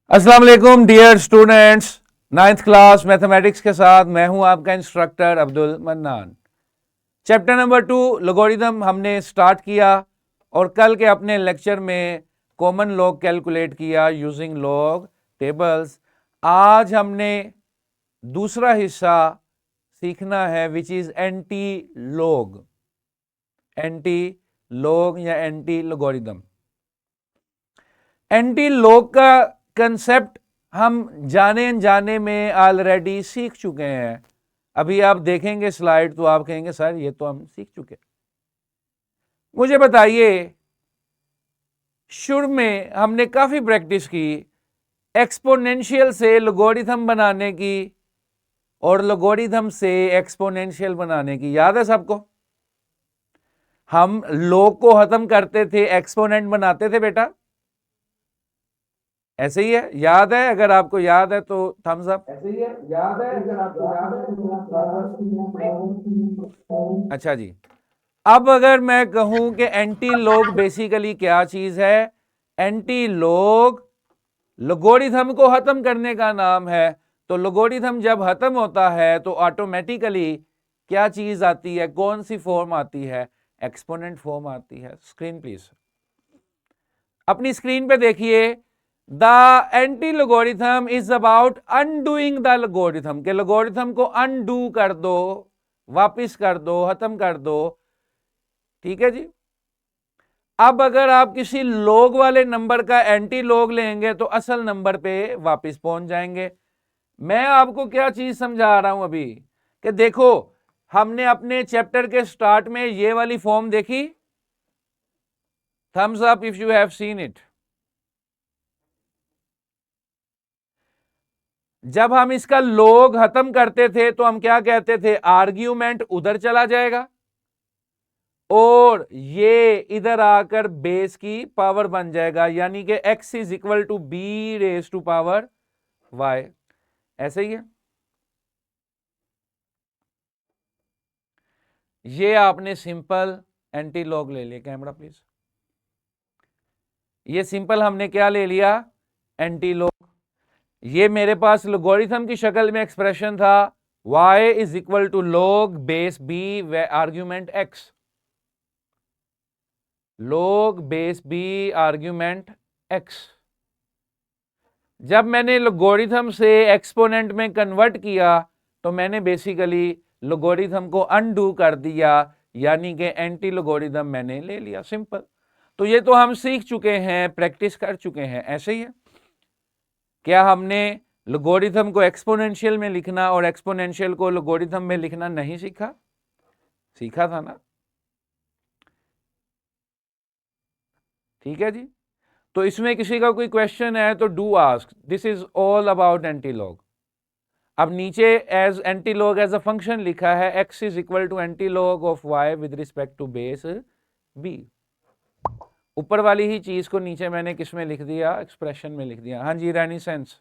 अस्सलाम वालेकुम dear students, ninth class mathematics के साथ मैं हूं आपका instructor Abdul Mannan. Chapter number 2 logarithm हमने स्टार्ट किया और कल के अपने लेक्चर में कॉमन लॉग कैलकुलेट किया यूजिंग लॉग टेबल्स। आज हमने दूसरा हिस्सा सीखना है विच इज एंटी लॉग या एंटी लोगरिथम। एंटी लॉग का कंसेप्ट हम जाने अनजाने में ऑलरेडी सीख चुके हैं। अभी आप देखेंगे स्लाइड तो आप कहेंगे सर ये तो हम सीख चुके। मुझे बताइए, शुरू में हमने काफी प्रैक्टिस की एक्सपोनेंशियल से लोगरिथम बनाने की और लोगरिथम से एक्सपोनेंशियल बनाने की। याद है सबको? हम लॉग को खत्म करते थे, एक्सपोनेंट बनाते थे बेटा, ऐसे ही है? याद है? अगर आपको याद है तो थम्स अप। ऐसे ही है, याद है? अगर आपको याद है तो अच्छा जी, अब अगर मैं कहूं कि एंटी लॉग बेसिकली क्या चीज है? एंटी लॉग लोगरिथम को खत्म करने का नाम है। तो लोगरिथम जब खत्म होता है तो ऑटोमेटिकली क्या चीज आती है? कौन सी फॉर्म आती है? एक्सपोनेंट फॉर्म आती है। स्क्रीन प्लीज, अपनी स्क्रीन पे देखिए। The anti logarithm is about undoing the logarithm, के लोगरिथम को अनडू कर दो, वापिस कर दो, खत्म कर दो। ठीक है जी। अब अगर आप किसी लॉग वाले नंबर का एंटी लॉग लेंगे तो असल नंबर पे वापस पहुंच जाएंगे। मैं आपको क्या चीज समझा रहा हूं अभी कि देखो, हमने अपने चैप्टर के स्टार्ट में ये वाली फॉर्म देखी। Thumbs up if you have seen it. जब हम इसका लॉग खत्म करते थे तो हम क्या कहते थे? आर्ग्यूमेंट उधर चला जाएगा और ये इधर आकर बेस की पावर बन जाएगा, यानी कि x is equal to b raise to power y। ऐसे ही है। ये आपने सिंपल एंटी लॉग ले लिया। Camera please. ये सिंपल हमने क्या ले लिया? Anti log. ये मेरे पास लोगरिथम की शक्ल में एक्सप्रेशन था, y is equal to log base b argument x, log base b argument x। जब मैंने लोगरिथम से एक्सपोनेंट में कन्वर्ट किया तो मैंने बेसिकली लोगरिथम को अनडू कर दिया, यानी कि एंटी लोगरिथम मैंने ले लिया। सिंपल। तो ये तो हम सीख चुके हैं, प्रैक्टिस कर चुके हैं। ऐसे ही है। क्या हमने लोगरिथम को एक्सपोनेंशियल में लिखना और एक्सपोनेंशियल को लोगरिथम में लिखना नहीं सीखा? सीखा था ना? ठीक है जी। तो इसमें किसी का कोई क्वेश्चन है तो do ask. This is all about anti log. अब नीचे as anti log as a function लिखा है, x is equal to anti log of y with respect to base b। ऊपर वाली ही चीज को नीचे मैंने किस में लिख दिया? एक्सप्रेशन में लिख दिया। हाँ जी, रैनी सेंस।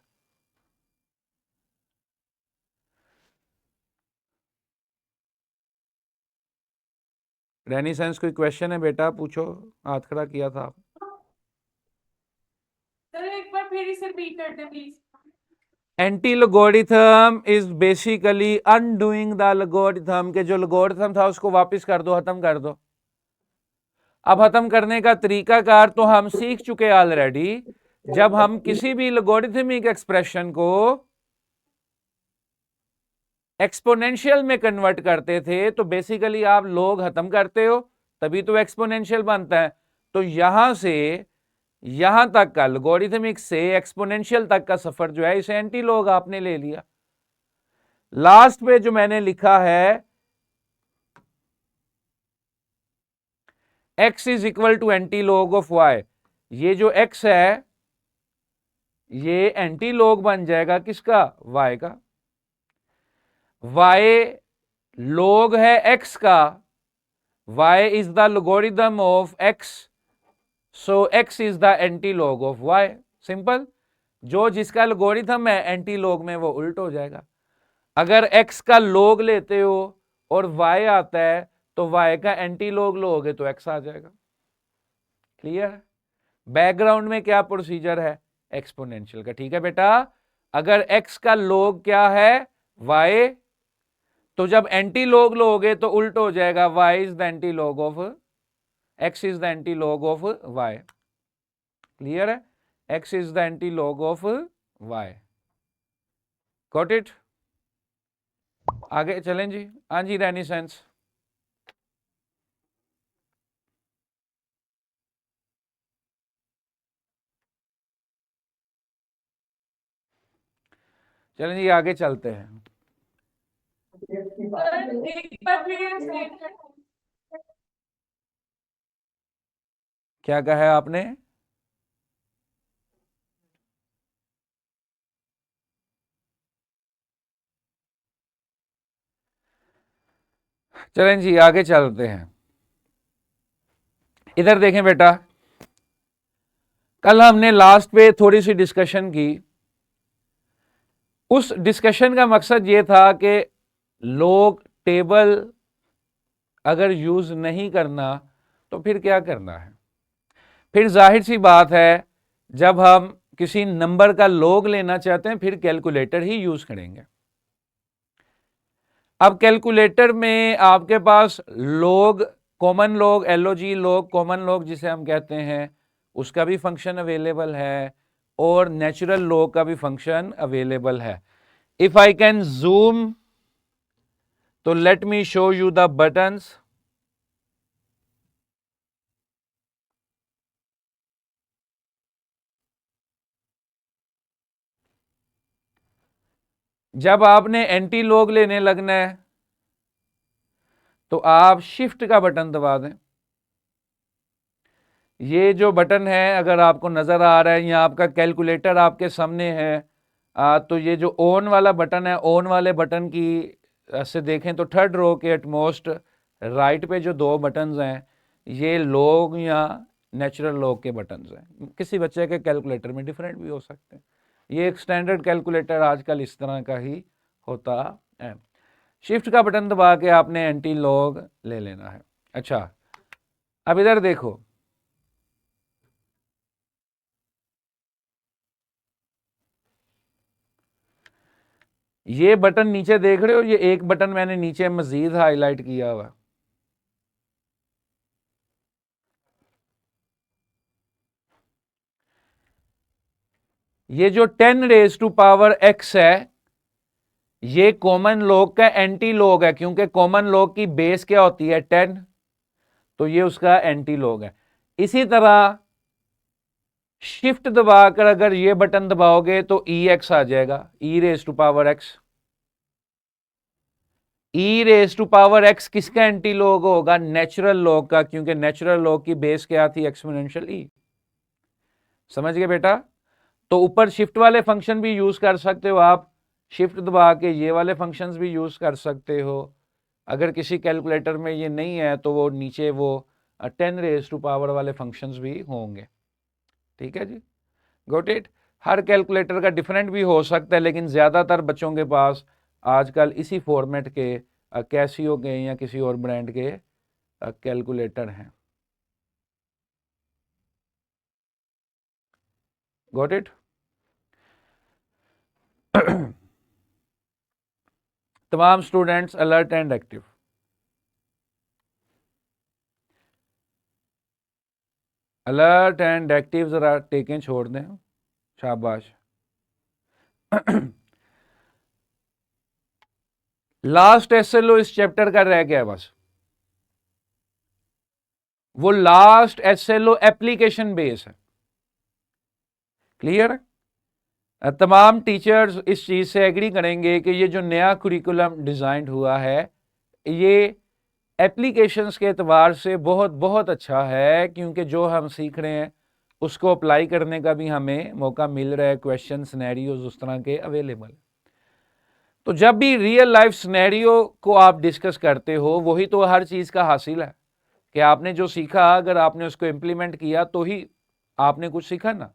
रैनी सेंस कोई क्वेश्चन है बेटा? पूछो, हाथ खड़ा किया था आप। सर एक बार फिर इसे रिपीट कर दे please. Anti logarithm is basically undoing the logarithm, के जो लोगरिथम था उसको वापस कर दो, खत्म कर दो। अब खत्म करने का तरीकाकार तो हम सीख चुके ऑलरेडी। जब हम किसी भी लोगरिथमिक एक्सप्रेशन को एक्सपोनेंशियल में कन्वर्ट करते थे तो बेसिकली आप लॉग खत्म करते हो, तभी तो एक्सपोनेंशियल बनता है। तो यहां से यहां तक का लोगरिथमिक से एक्सपोनेंशियल तक का सफर जो है, इसे एंटी लॉग आपने ले लिया। लास्ट पे जो मैंने लिखा है x is equal to anti log of y, ये जो x है ये एंटी लॉग बन जाएगा किसका? y का। y लॉग है x का, y is the logarithm of x, so x is the anti log of y। Simple. जो जिसका लोगरिथम है एंटी लॉग में वो उल्ट हो जाएगा। अगर x का लॉग लेते हो और y आता है तो y का एंटी लॉग लोगे तो x आ जाएगा। क्लियर है? बैकग्राउंड में क्या प्रोसीजर है? एक्सपोनेंशियल का। ठीक है बेटा, अगर x का log क्या है y, तो जब एंटी लॉग लोगे तो उल्ट हो जाएगा, y is the anti log of x is the anti log of y। Clear है, x is the anti log of y। Got it. आगे चलें जी। हाँ जी रेनिसेंस। चलें जी आगे चलते हैं। सर एक बार फिर एक्सप्लेन करना। क्या कहा है आपने? चलें जी आगे चलते हैं। इधर देखें बेटा, कल हमने लास्ट पे थोड़ी सी डिस्कशन की। उस डिस्कशन का मकसद ये था कि लोग टेबल अगर यूज नहीं करना तो फिर क्या करना है। फिर जाहिर सी बात है, जब हम किसी नंबर का लॉग लेना चाहते हैं फिर कैलकुलेटर ही यूज करेंगे। अब कैलकुलेटर में आपके पास log, common log, L O G log, common log जिसे हम कहते हैं, उसका भी फंक्शन अवेलेबल है और नेचुरल लॉग का भी फंक्शन अवेलेबल है। इफ आई कैन जूम, तो let me show you the buttons. जब आपने एंटी लॉग लेने लगना है तो आप शिफ्ट का बटन दबा दें। ये जो बटन है अगर आपको नजर आ रहा है, या आपका कैलकुलेटर आपके सामने है, तो ये जो ऑन वाला बटन है, ऑन वाले बटन की से देखें तो थर्ड रो के एटमोस्ट राइट पे जो दो बटन्स हैं, ये लॉग या नेचुरल लॉग के बटन्स हैं। किसी बच्चे के कैलकुलेटर में डिफरेंट भी हो सकते हैं। ये एक स्टैंडर्ड कैलकुलेटर आजकल इस तरह का ही होता है। शिफ्ट का बटन दबा के आपने एंटी लॉग ले लेना है। अच्छा, अब इधर देखो, ये बटन नीचे देख रहे हो, ये एक बटन मैंने नीचे मजीद हाईलाइट किया हुआ। ये जो 10 रेज टू पावर x है, ये कॉमन लॉग का एंटी लॉग है, क्योंकि कॉमन लॉग की बेस क्या होती है 10, तो ये उसका एंटी लॉग है। इसी तरह शिफ्ट दबाकर अगर ये बटन दबाओगे तो ex आ जाएगा, e raise to power x। e raise to power x किसका एंटी लॉग होगा? नेचुरल लॉग का, क्योंकि नेचुरल लॉग की बेस क्या थी? Exponential e। समझ गए बेटा? तो ऊपर शिफ्ट वाले फंक्शन भी यूज कर सकते हो आप, शिफ्ट दबा के ये वाले फंक्शंस भी यूज कर सकते हो। अगर किसी कैलकुलेटर में ये नहीं है तो वो नीचे वो 10 रेज टू पावर वाले फंक्शंस भी होंगे। ठीक है जी, गॉट इट। हर कैलकुलेटर का डिफरेंट भी हो सकता है, लेकिन ज़्यादातर बच्चों के पास आजकल इसी फॉर्मेट के कैसियो के या किसी और ब्रांड के कैलकुलेटर हैं। Got it. तमाम students alert and active. Alert and active जरा टेकें छोड़ दें, शाबाश। लास्ट एसएलओ इस चैप्टर का रह गया बस, वो लास्ट एसएलओ एप्लीकेशन बेस है। क्लियर? तमाम टीचर्स इस चीज से एग्री करेंगे कि ये जो नया कुरिकुलम डिजाइन हुआ है, ये एप्लीकेशंस के एतबार से बहुत बहुत अच्छा है, क्योंकि जो हम सीख रहे हैं उसको अप्लाई करने का भी हमें मौका मिल रहा है। क्वेश्चन सिनेरियोज उस तरह के अवेलेबल। तो जब भी रियल लाइफ सिनेरियो को आप डिस्कस करते हो, वही तो हर चीज़ का हासिल है कि आपने जो सीखा, अगर आपने उसको इम्प्लीमेंट किया तो ही आपने कुछ सीखा ना।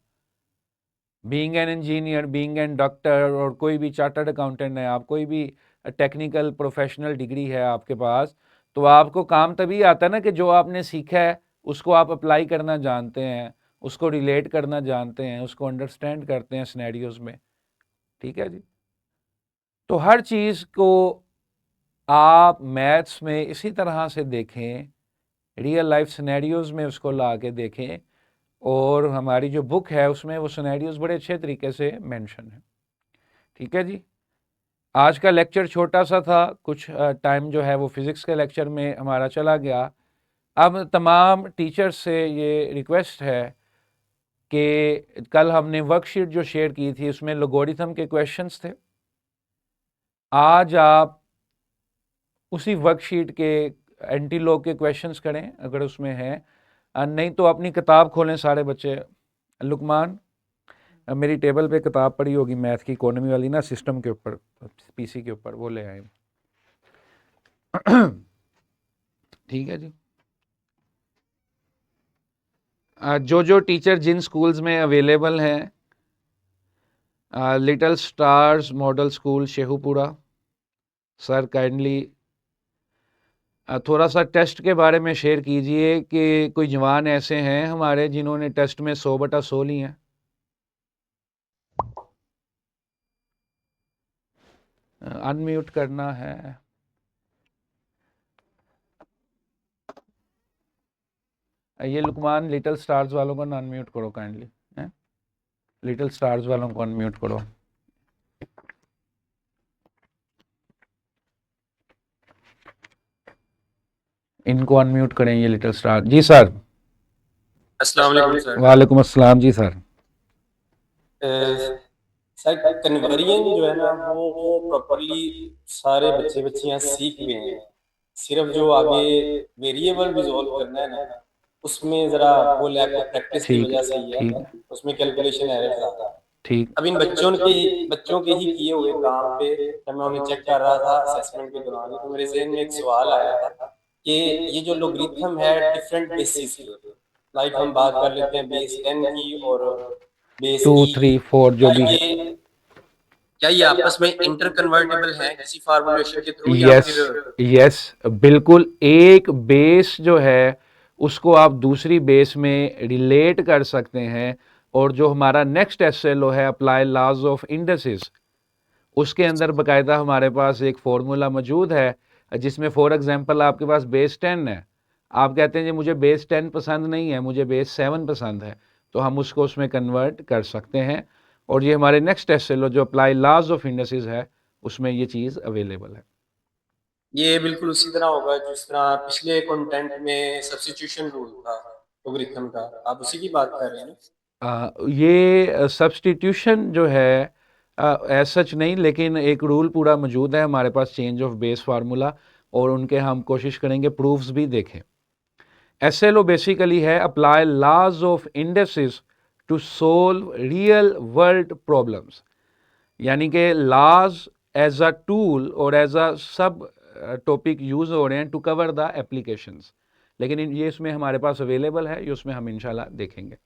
Being an engineer, being an doctor, और कोई भी चार्टर्ड अकाउंटेंट है आप, कोई भी टेक्निकल प्रोफेशनल डिग्री है आपके पास, तो आपको काम तभी आता है ना कि जो आपने सीखा है उसको आप अप्लाई करना जानते हैं, उसको रिलेट करना जानते हैं, उसको अंडरस्टैंड करते हैं सिनेरियोज में, ठीक है जी। तो हर चीज़ को आप मैथ्स में इसी तरह से देखें, रियल लाइफ सिनेरियोज में उसको ला के देखें, और हमारी जो बुक है उसमें वो सिनेरियोज बड़े अच्छे तरीके से मेंशन है, ठीक है जी। आज का लेक्चर छोटा सा था, कुछ टाइम जो है वो फिज़िक्स के लेक्चर में हमारा चला गया। अब तमाम टीचर्स से ये रिक्वेस्ट है कि कल हमने वर्कशीट जो शेयर की थी उसमें लोगोरिथम के क्वेश्चंस थे, आज आप उसी वर्कशीट के एंटी लॉग के क्वेश्चंस करें अगर उसमें है, नहीं तो अपनी किताब खोलें सारे बच्चे। लुकमान, मेरी टेबल पे किताब पड़ी होगी मैथ की इकोनॉमी वाली ना, सिस्टम के ऊपर, पीसी के ऊपर, वो ले आए। ठीक है जी। जो टीचर जिन स्कूल्स में अवेलेबल हैं, little stars model school Sheikhupura, sir kindly थोड़ा सा टेस्ट के बारे में शेयर कीजिए कि कोई जवान ऐसे हैं हमारे जिन्होंने टेस्ट में 100/100 लिए हैं। अनम्यूट करना है। ये लुकमान लिटिल स्टार्स वालों को अनम्यूट करो काइंडली, लिटिल स्टार्स वालों को अनम्यूट करो। इनको अनम्यूट करें, ये लिटिल स्टार। जी सर। अस्सलाम वालेकुम सर। वालेकुम अस्सलाम जी सर। सर कन्वर्जन जो है ना वो प्रॉपरली सारे बच्चे बच्चियां सीख गए हैं, सिर्फ जो आगे वेरिएबल रिजॉल्व करना है ना उसमें जरा वो लैक ऑफ प्रैक्टिस की वजह से ही है, उसमें कैलकुलेशन एरर ज़्यादा है। ठीक। अब इन बच्चों के ही किए हुए काम पे जब मैं उन्हें चेक कर रहा था असेसमेंट के दौरान, तो मेरे जहन में एक सवाल आया था कि ये जो लोगरिथम है डिफरेंट बेसिस पे, लाइक हम बात कर लेते हैं बेस 10 की और बेस 2, ई, 3, 4 जो भी है, क्या ये आपस में इंटर कन्वर्टेबल है किसी फार्मूलेशन के थ्रू या यस फिर? यस बिल्कुल। एक बेस जो है उसको आप दूसरी बेस में रिलेट कर सकते हैं, और जो हमारा नेक्स्ट एसएलओ है अप्लाई लॉज ऑफ इंडसेस, उसके अंदर बकायदा हमारे पास एक फॉर्मूला मौजूद है, जिसमें फॉर एग्जांपल आपके पास बेस 10 है, आप कहते हैं जी मुझे बेस 10 पसंद नहीं है, मुझे बेस 7 पसंद है, तो हम उसको उसमें कन्वर्ट कर सकते हैं, और ये हमारे नेक्स्ट एसएलओ जो अप्लाई लॉज ऑफ इंडसेस है उसमें ये चीज़ अवेलेबल है। ये बिल्कुल उसी तरह होगा जिस तरह पिछले कंटेंट में सब्स्टिट्यूशन रूल था लोगरिथम का, आप उसी की बात कर रहे हैं ना? ये सब्स्टिट्यूशन जो है एज सच नहीं, लेकिन एक रूल पूरा मौजूद है हमारे पास, चेंज ऑफ बेस फार्मूला, और उनके हम कोशिश करेंगे प्रूफ्स भी देखें। एसएलओ बेसिकली है apply laws of indices to solve real world problems, यानी कि लॉज एज अ टूल और as a sub topic use हो रहे हैं टू कवर द एप्लीकेशंस, लेकिन ये इसमें हमारे पास अवेलेबल है, ये उसमें हम इंशाल्लाह देखेंगे। तो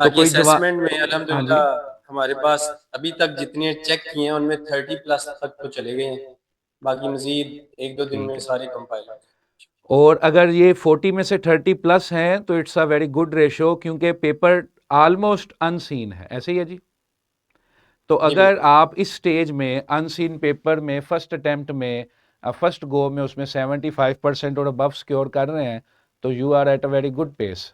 बाकी कोई जवाब? असेसमेंट में हाँ जी। अल्हम्दुलिल्लाह हमारे पास अभी तक जितने चेक किए हैं उनमें 30+ तक तो चले गए हैं, बाकी मजीद 1-2 दिन ठीक में है। सारे कंपाइल। और अगर ये 40 में से 30+ हैं तो it's a very good ratio, क्योंकि पेपर ऑलमोस्ट अनसीन है, ऐसे ही है जी। तो जी अगर बिल्कुल। आप इस स्टेज में अनसीन पेपर में फर्स्ट अटेम्प्ट में फर्स्ट गो में उसमें 75% और अबव सिक्योर कर रहे हैं, तो you are at a very good pace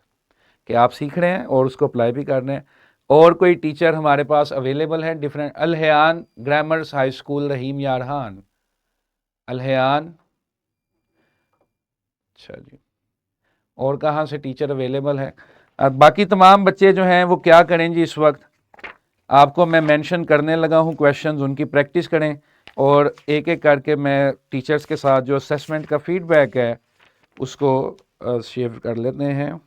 कि आप सीख रहे हैं और उसको अप्लाई भी कर रहे हैं। और कोई टीचर हमारे पास अवेलेबल है डिफरेंट? अलहयान ग्रामर्स हाई स्कूल, रहीम यारहान, अलहयान। अच्छा जी। और कहाँ से टीचर अवेलेबल है? बाकी तमाम बच्चे जो हैं वो क्या करें जी, इस वक्त आपको मैं मेंशन करने लगा हूँ क्वेश्चंस, उनकी प्रैक्टिस करें, और एक एक करके मैं टीचर्स के साथ जो असेसमेंट का फीडबैक है उसको शेयर कर लेते हैं।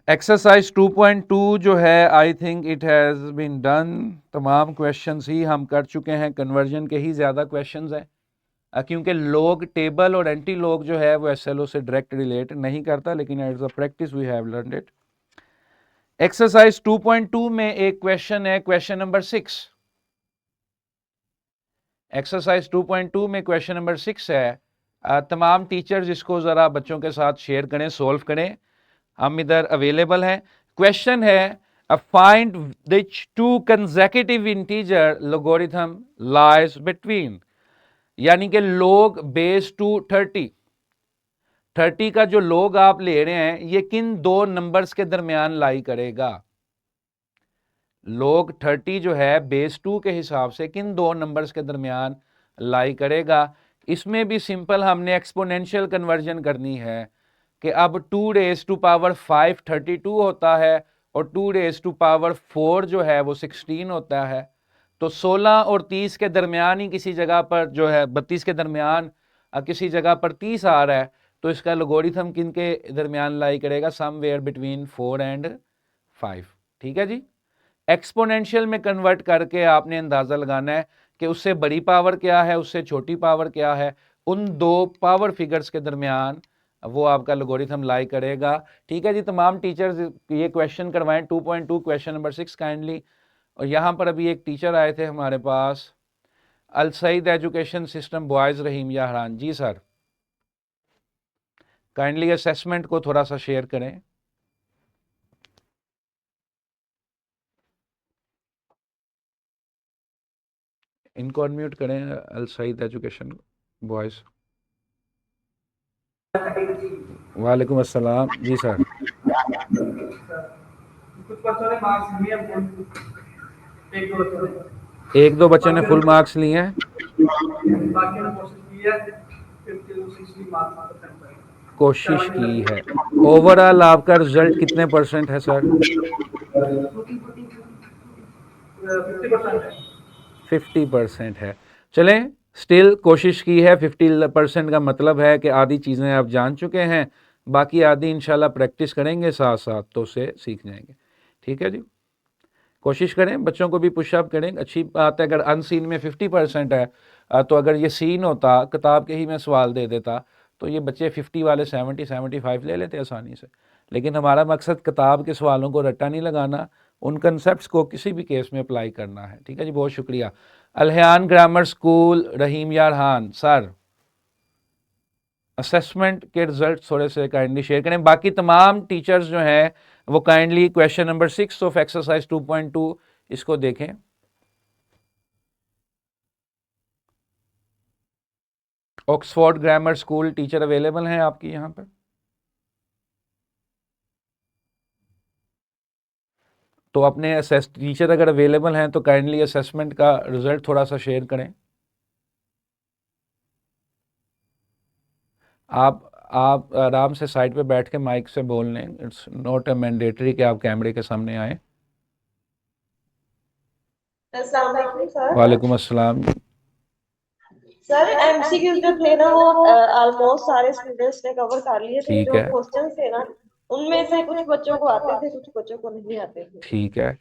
एक्सरसाइज 2.2 जो है I think it has been done, तमाम क्वेश्चंस ही हम कर चुके हैं, कन्वर्जन के ही ज़्यादा क्वेश्चंस हैं, क्योंकि लॉग टेबल और एंटी लॉग जो है वो एसएलओ से डायरेक्ट रिलेट नहीं करता, लेकिन as a practice we have learned it. Exercise 2.2 में एक क्वेश्चन है, क्वेश्चन नंबर 6, एक्सरसाइज 2.2 में क्वेश्चन नंबर 6 है। तमाम टीचर्स इसको ज़रा बच्चों के साथ शेयर करें, सोल्व करें। हम इधर अवेलेबल हैं। क्वेश्चन है find which to consecutive integer logarithm lies between, यानी कि log बेस टू 30 का जो log आप ले रहे हैं ये किन दो नंबर्स के दरमियान लाई करेगा। log 30 जो है बेस 2 के हिसाब से किन दो नंबर्स के दरमियान लाई करेगा। इसमें भी सिंपल हमने एक्सपोनेंशियल कन्वर्जन करनी है कि अब 2 रेज टू पावर 5 32 होता है और 2 रेज टू पावर 4 जो है वो 16 होता है। तो 16 और 30 के दरमियान ही किसी जगह पर जो है 32 के दरमियान किसी जगह पर 30 आ रहा है, तो इसका लोगरिथम किन के दरमियान लाई करेगा, समवेयर बिटवीन 4 एंड 5। ठीक है जी। एक्सपोनेंशियल में कन्वर्ट करके आपने अंदाज़ा लगाना है कि उससे बड़ी पावर क्या है, उससे छोटी पावर क्या है, उन दो पावर फिगर्स के दरमियान वो आपका लोगरिथम लाई करेगा। ठीक है जी। तमाम टीचर्स ये क्वेश्चन करवाएं 2.2 क्वेश्चन नंबर 6 काइंडली। और यहाँ पर अभी एक टीचर आए थे हमारे पास, अल सईद एजुकेशन सिस्टम बॉयज़ रहीम याहरान जी सर, काइंडली असेसमेंट को थोड़ा सा शेयर करें। इनको अनम्यूट करें, अल सईद एजुकेशन बॉयज़। वालेकुम अस्सलाम जी सर। कुछ बच्चों ने मार्क्स लिए हैं, एक दो बच्चों ने, एक दो बच्चों ने फुल मार्क्स लिए हैं, बाकी ने कोशिश की है 50 to 60 मार्क्स तक। कोशिश की है। ओवरऑल आपका रिजल्ट कितने परसेंट है सर? 50% है। 50% है। चलें, स्टिल कोशिश की है। 50% का मतलब है कि आधी चीज़ें आप जान चुके हैं, बाकी आधी इंशाल्लाह प्रैक्टिस करेंगे साथ साथ तो उसे सीख जाएंगे। ठीक है जी। कोशिश करें, बच्चों को भी पुशअप करें। अच्छी बात है, अगर अनसीन में 50% है तो अगर ये सीन होता, किताब के ही मैं सवाल दे देता, तो ये बच्चे 50 वाले 70 75 ले लेते आसानी से। लेकिन हमारा मकसद किताब के सवालों को रट्टा नहीं लगाना, उन कंसेप्ट्स को किसी भी केस में अप्लाई करना है। ठीक है जी, बहुत शुक्रिया। अलहयान ग्रामर स्कूल रहीम यारहान सर, असेसमेंट के रिजल्ट थोड़े से काइंडली शेयर करें। बाकी तमाम टीचर्स जो हैं वो kindly question number 6 of exercise 2.2 इसको देखें। Oxford grammar school teacher available हैं आपकी यहाँ पर? तो अपने असेस टीचर अगर अवेलेबल हैं तो काइंडली असेसमेंट का रिजल्ट थोड़ा सा शेयर करें। आप आराम से साइड पे बैठ के माइक से बोल लें। इट्स नॉट अ मैंडेटरी कि आप कैमरे के सामने आए। अस्सलाम वालेकुम सर। वालेकुम अस्सलाम। सर एमसीक्यूज जो थे ना वो ऑलमोस्ट सारे स्टूडेंट्स ने कवर कर लिए थे। ठीक जो है, क्वेश्चंस थे ना उनमें से कुछ बच्चों को आते थे, कुछ बच्चों को नहीं आते थे। ठीक है,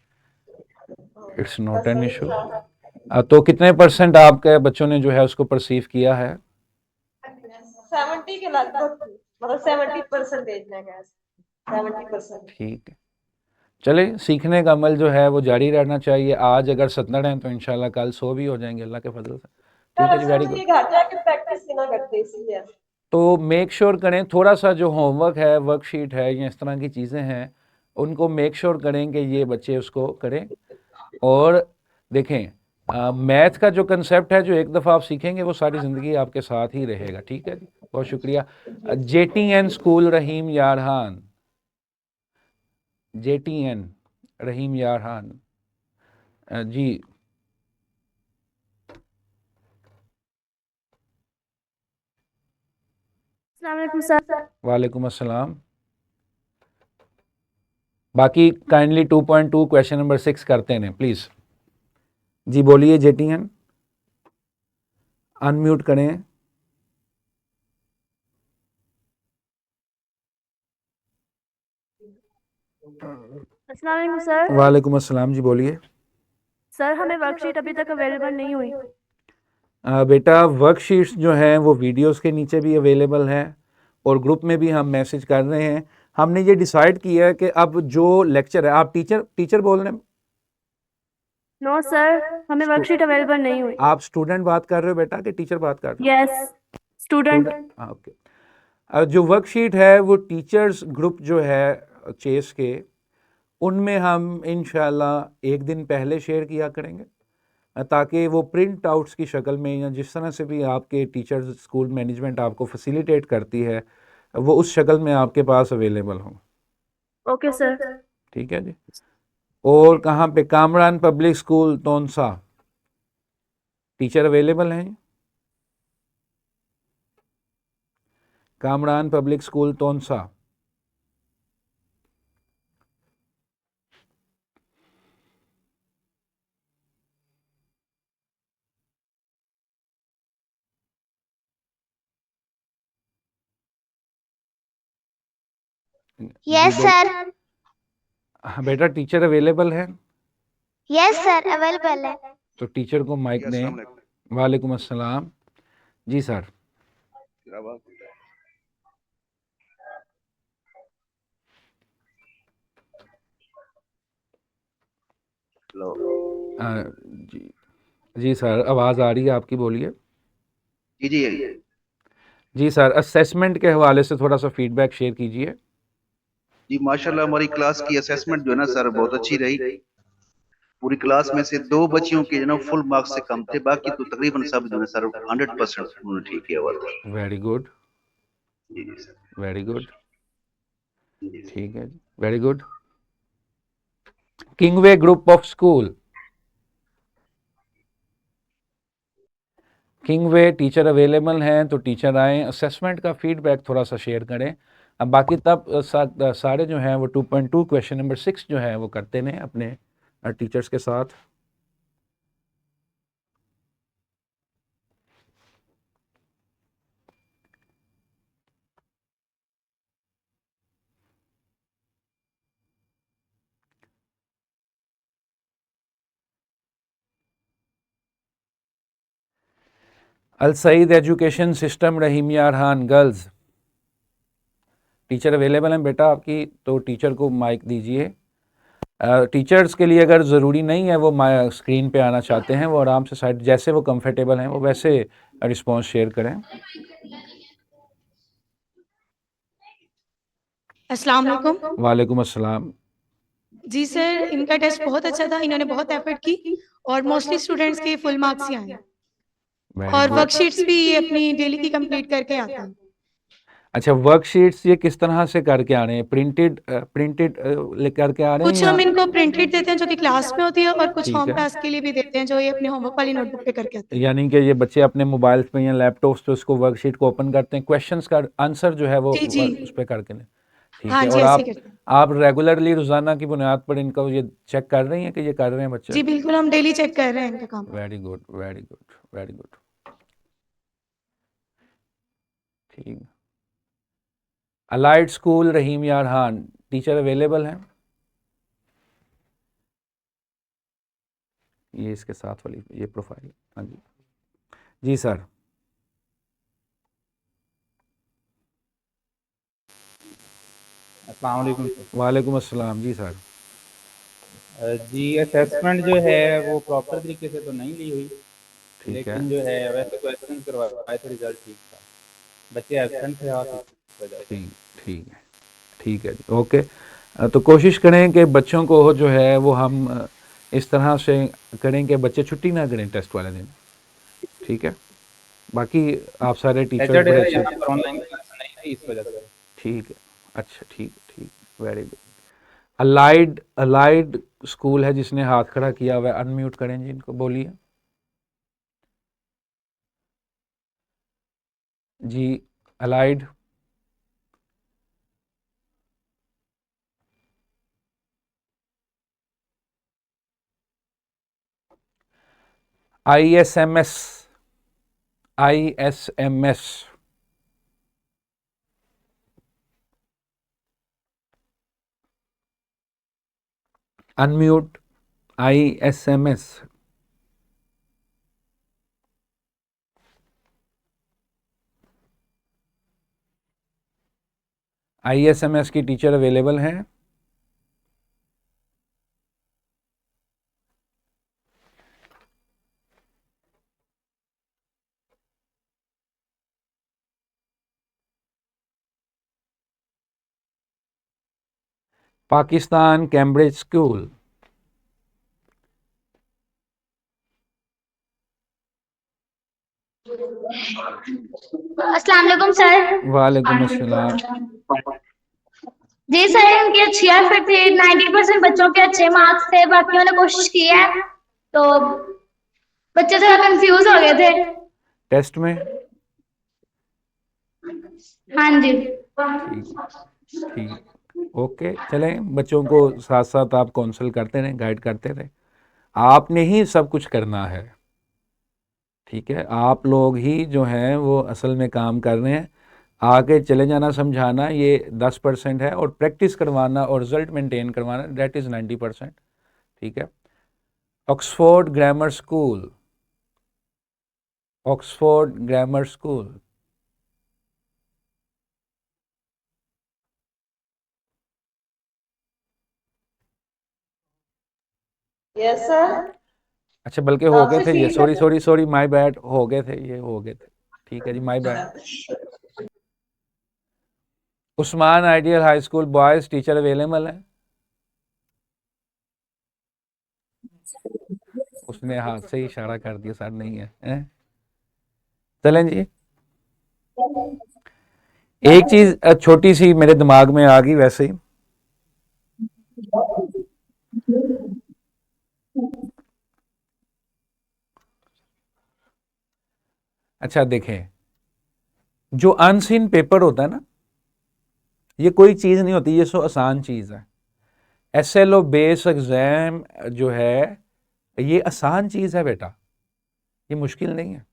इट्स नॉट बस एन वही इशू। था। तो कितने परसेंट आपके बच्चों ने जो है उसको परसीव किया है? 70 के लगभग, मतलब 70% है गैस, 70%। ठीक है, चले, सीखने का अमल जो है वो जारी रहना चाहिए। आज अगर 70 हैं तो इंशाल्लाह कल 100 भी हो जाएंगे अल्लाह के फजल से। ठीक है जी, अक्सर वेरी तो गुड। ये घर जाके प्रैक्टिस ना करते इसलिए। तो मेक श्योर करें थोड़ा सा जो होमवर्क है, वर्कशीट है या इस तरह की चीज़ें हैं, उनको मेक श्योर करें कि ये बच्चे उसको करें। और देखें, मैथ का जो कंसेप्ट है जो एक दफ़ा आप सीखेंगे वो सारी ज़िंदगी आपके साथ ही रहेगा। ठीक है जी, बहुत शुक्रिया। JTN स्कूल रहीम यारहान, JTN रहीम यारहान जी। अस्सलाम वालेकुम सर। वालेकुम अस्सलाम। बाकी काइंडली 2.2 क्वेश्चन नंबर 6 करते हैं प्लीज़। जी बोलिए JTN, अनम्यूट करें। अस्सलाम वालेकुम सर। वालेकुम अस्सलाम जी बोलिए। सर हमें वर्कशीट अभी तक अवेलेबल नहीं हुई। बेटा वर्कशीट्स जो हैं वो वीडियोस के नीचे भी अवेलेबल हैं और ग्रुप में भी हम मैसेज कर रहे हैं। हमने ये डिसाइड किया है कि अब जो लेक्चर है, आप टीचर बोल रहे हैं? नो सर, हमें वर्कशीट अवेलेबल नहीं हुई। आप स्टूडेंट बात कर रहे हो बेटा कि टीचर बात कर रहे हो? Yes, student. हाँ, ओके। जो वर्कशीट है वो टीचर्स ग्रुप जो है चेस के, उनमें हम इंशाल्लाह एक दिन पहले शेयर किया करेंगे, ताकि वो प्रिंट आउट्स की शक्ल में या जिस तरह से भी आपके टीचर्स स्कूल मैनेजमेंट आपको फैसिलिटेट करती है वो उस शक्ल में आपके पास अवेलेबल हो। Okay sir. ठीक है जी। और कहाँ पे? Kamran public school Taunsa, teacher available हैं? Kamran public school Taunsa. Yes sir. हाँ बेटा, टीचर अवेलेबल है? यस सर, अवेलेबल है। तो टीचर को माइक दें। वालेकुम अस्सलाम। जी सर। जी जी सर, आवाज़ आ रही है आपकी, बोलिए। जी जी जी सर, असेसमेंट के हवाले से थोड़ा सा फीडबैक शेयर कीजिए। जी, माशाल्लाह हमारी क्लास की असेसमेंट जो है ना सर बहुत अच्छी रही। पूरी क्लास में से 2 बच्चियों के जो ना फुल मार्क्स से कम थे, बाकी तो तकरीबन सब जो है सर 100% उन्होंने ठीक किया हुआ था। वेरी गुड, जी जी सर। Very good. जी सर। ठीक है जी, very good. Kingway group of school, Kingway teacher available हैं तो टीचर आएँ, असेसमेंट का फीडबैक थोड़ा सा शेयर करें। अब बाकी तब सारे जो हैं वो 2.2 क्वेश्चन नंबर 6 जो है वो करते रहें अपने टीचर्स के साथ। अल सईद एजुकेशन सिस्टम रहीम यार खान गर्ल्स, टीचर अवेलेबल हैं बेटा आपकी, तो टीचर को माइक दीजिए। टीचर्स के लिए अगर ज़रूरी नहीं है वो स्क्रीन पे आना चाहते हैं, वो आराम से साइड जैसे वो कंफर्टेबल हैं वो वैसे रिस्पॉन्स शेयर करें। अस्सलाम वालेकुम। वालेकुम अस्सलाम। जी सर, इनका टेस्ट बहुत अच्छा था, इन्होंने बहुत एफर्ट की और मोस्टली स्टूडेंट्स के फुल मार्क्स ही आए हैं वेरी और गुड। वर्कशीट्स भी ये अपनी डेली की कंप्लीट करके आते हैं। अच्छा, वर्कशीट्स ये किस तरह से करके आ रहे हैं? प्रिंटेड प्रिंटेड लेकर के आ रहे हैं कुछ या? हम इनको प्रिंटेड देते हैं जो कि क्लास में होती है और कुछ ठीक होम है, टास्क के लिए भी देते हैं जो ये अपने होमवर्क वाली नोटबुक पे करके आते हैं। यानी कि ये बच्चे अपने मोबाइल्स पे या लैपटॉप्स पे उसको वर्कशीट को ओपन करते हैं, क्वेश्चंस का आंसर जो है वो जी जी, उस पर करके लें। ठीक हाँ है। जी, और ऐसे ही करते हैं। आप रेगुलरली रोज़ाना की बुनियाद पर इनको ये चेक कर रही हैं कि ये कर रहे हैं बच्चे? जी बिल्कुल, हम डेली चेक कर रहे हैं इनका काम। Very good, very good, very good. ठीक। अलाइड स्कूल रहीम यार खान, टीचर अवेलेबल हैं? ये इसके साथ वाली ये प्रोफाइल। हाँ जी, जी सर। अस्सलाम वालेकुम सर। वालेकुम अस्सलाम। जी सर। जी असेसमेंट जो है वो प्रॉपर तरीके से तो नहीं ली हुई, ठीक है, लेकिन जो है वैसे क्वेश्चन करवाए तो रिजल्ट ठीक था। बच्चे एब्सेंट थे आज इस वजह से। ठीक ठीक है, ठीक है जी, ओके। तो कोशिश करें कि बच्चों को जो है वो हम इस तरह से करें कि बच्चे छुट्टी ना करें टेस्ट वाले दिन। ठीक है। बाकी आप सारे टीचर्स सैटरडे बड़े है अच्छे। यहाँ पर ऑनलाइन क्लास नहीं थी इस वजह से। ठीक है, अच्छा, ठीक ठीक, very good. Allied allied school है जिसने हाथ खड़ा किया हुआ है, अनम्यूट करें जी इनको, बोलिए जी। Allied, ISMS, ISMS, unmute. ISMS, ISMS की टीचर अवेलेबल हैं? Pakistan Cambridge school. अस्सलाम वालेकुम सर। वालेकुम अस्सलाम। जी सर, इनकी अच्छी एफर्ट थी, 90% बच्चों के अच्छे मार्क्स थे, बाकियों ने कोशिश की है तो बच्चे थोड़ा कंफ्यूज हो गए थे। टेस्ट में हाँ जी। ठीक ठीक, ओके, चलें, बच्चों को साथ साथ आप काउंसल करते रहें, गाइड करते रहें। आपने ही सब कुछ करना है, ठीक है, आप लोग ही जो हैं वो असल में काम कर रहे हैं। आगे चले जाना समझाना ये 10% है, और प्रैक्टिस करवाना और रिजल्ट मेंटेन करवाना दैट इज़ 90%, ठीक है। Oxford grammar school, Oxford grammar school. Yes sir. अच्छा, बल्कि हो गए काफी थे ये, फीस सॉरी है। सॉरी सॉरी, माय बैड, हो गए थे ये, हो गए थे, ठीक है जी, my bad. Usman ideal high school boys, teacher available है? उसने हाथ से ही इशारा कर दिया, सर नहीं है, हैं? चलें जी। एक चीज़ छोटी सी मेरे दिमाग में आ गई वैसे ही, अच्छा देखें, जो अनसीन पेपर होता है ना, ये कोई चीज़ नहीं होती, ये सो आसान चीज़ है। SLO बेस एग्ज़ाम जो है ये आसान चीज़ है बेटा, ये मुश्किल नहीं है,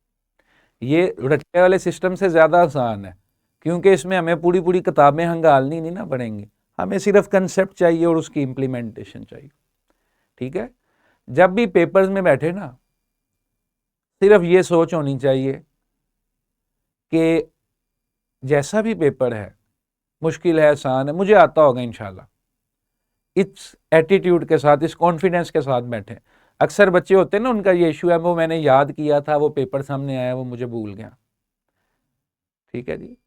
ये रट्टे वाले सिस्टम से ज़्यादा आसान है, क्योंकि इसमें हमें पूरी पूरी किताबें हंगालनी नहीं ना पड़ेंगी, हमें सिर्फ कंसेप्ट चाहिए और उसकी इम्प्लीमेंटेशन चाहिए, ठीक है। जब भी पेपर्स में बैठे ना, सिर्फ ये सोच होनी चाहिए कि जैसा भी पेपर है, मुश्किल है आसान है, मुझे आता होगा इंशाल्लाह, इस एटीट्यूड के साथ, इस कॉन्फिडेंस के साथ बैठे। अक्सर बच्चे होते हैं ना, उनका ये इशू है, वो मैंने याद किया था, वो पेपर सामने आया, वो मुझे भूल गया, ठीक है जी,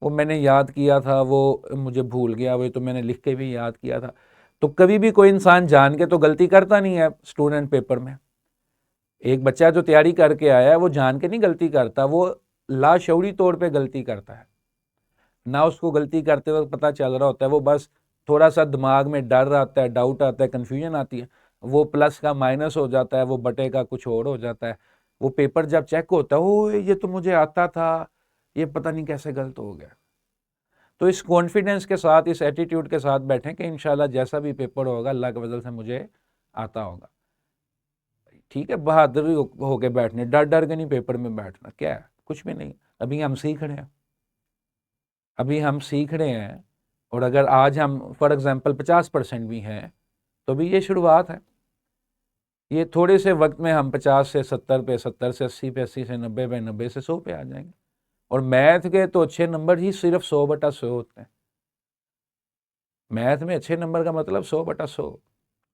वो मैंने याद किया था, वो मुझे भूल गया, वो तो मैंने लिख के भी याद किया था। तो कभी भी कोई इंसान जान के तो गलती करता नहीं है स्टूडेंट पेपर में। एक बच्चा जो तैयारी करके आया है वो जान के नहीं गलती करता, वो लाशऊरी तौर पे गलती करता है ना, उसको गलती करते वक्त पता चल रहा होता है, वो बस थोड़ा सा दिमाग में डर आता है, डाउट आता है, कन्फ्यूजन आती है, वो प्लस का माइनस हो जाता है, वो बटे का कुछ और हो जाता है। वो पेपर जब चेक होता है, ओ ये तो मुझे आता था, ये पता नहीं कैसे गलत हो गया। तो इस कॉन्फिडेंस के साथ, इस एटीट्यूड के साथ बैठें कि इंशाल्लाह जैसा भी पेपर होगा अल्लाह के फजल से मुझे आता होगा, ठीक है। बहादुरी होके बैठने, डर डर के नहीं पेपर में बैठना, क्या है, कुछ भी नहीं, अभी हम सीख रहे हैं, अभी हम सीख रहे हैं। और अगर आज हम फॉर एग्जांपल 50% भी हैं तो भी ये शुरुआत है, ये थोड़े से वक्त में हम 50 से 70 पे, 70 से 80 पे, 80 से 90 पे, 90 से 100 पे आ जाएंगे। और मैथ के तो अच्छे नंबर ही सिर्फ 100/100 होते हैं, मैथ में अच्छे नंबर का मतलब 100/100,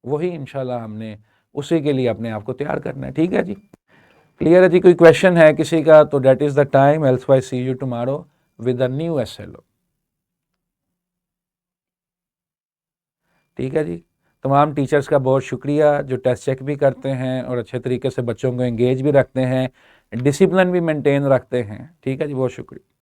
वही इंशाल्लाह हमने उसी के लिए अपने आप को तैयार करना है, ठीक है जी। क्लियर है जी? कोई क्वेश्चन है किसी का तो that is the time, else I see you tomorrow with a new SLO, ठीक है जी। तमाम टीचर्स का बहुत शुक्रिया जो टेस्ट चेक भी करते हैं और अच्छे तरीके से बच्चों को एंगेज भी रखते हैं, डिसिप्लिन भी मेंटेन रखते हैं, ठीक है जी, बहुत शुक्रिया।